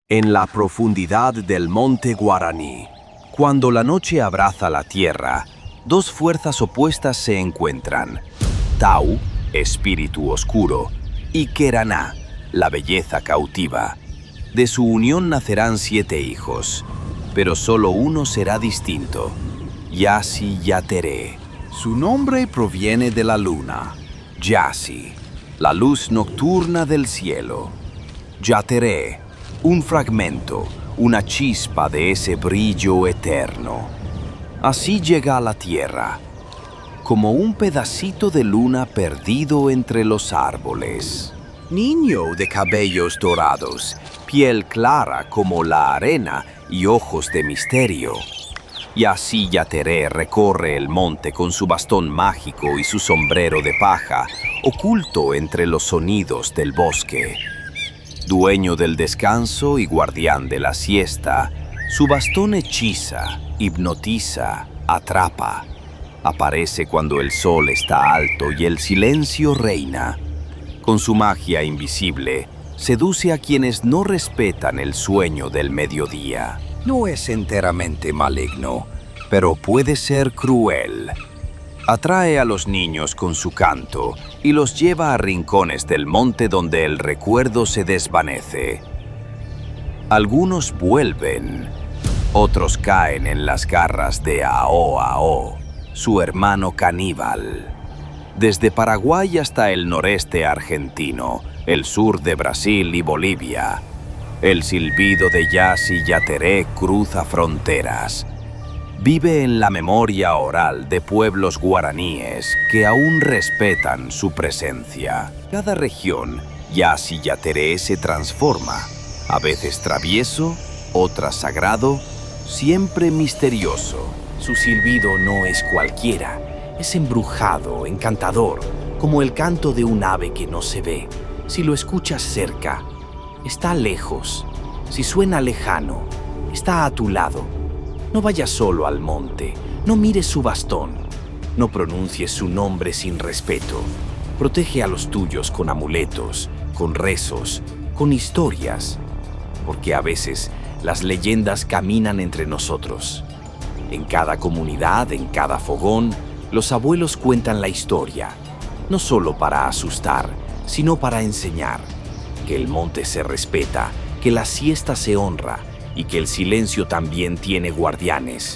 En la profundidad del monte Guaraní, cuando la noche abraza la tierra, dos fuerzas opuestas se encuentran: Tau, espíritu oscuro, y Keraná, la belleza cautiva. De su unión nacerán 7 hijos, pero solo uno será distinto: Yassi Yateré. Su nombre proviene de la luna, Yassi, la luz nocturna del cielo. Yateré, un fragmento, una chispa de ese brillo eterno. Así llega a la tierra, como un pedacito de luna perdido entre los árboles. Niño de cabellos dorados, piel clara como la arena y ojos de misterio. Yassi Yateré recorre el monte con su bastón mágico y su sombrero de paja, oculto entre los sonidos del bosque. Dueño del descanso y guardián de la siesta, su bastón hechiza, hipnotiza, atrapa. Aparece cuando el sol está alto y el silencio reina. Con su magia invisible, seduce a quienes no respetan el sueño del mediodía. No es enteramente maligno, pero puede ser cruel. Atrae a los niños con su canto y los lleva a rincones del monte donde el recuerdo se desvanece. Algunos vuelven, otros caen en las garras de Ao, su hermano caníbal. Desde Paraguay hasta el noreste argentino, el sur de Brasil y Bolivia, el silbido de Yassi Yateré cruza fronteras. Vive en la memoria oral de pueblos guaraníes que aún respetan su presencia. Cada región, Yassi Yateré se transforma, a veces travieso, otras sagrado, siempre misterioso. Su silbido no es cualquiera, es embrujado, encantador, como el canto de un ave que no se ve. Si lo escuchas cerca, está lejos. Si suena lejano, está a tu lado. No vayas solo al monte, no mires su bastón, no pronuncies su nombre sin respeto. Protege a los tuyos con amuletos, con rezos, con historias, porque a veces las leyendas caminan entre nosotros. En cada comunidad, en cada fogón, los abuelos cuentan la historia, no solo para asustar, sino para enseñar que el monte se respeta, que la siesta se honra, y que el silencio también tiene guardianes.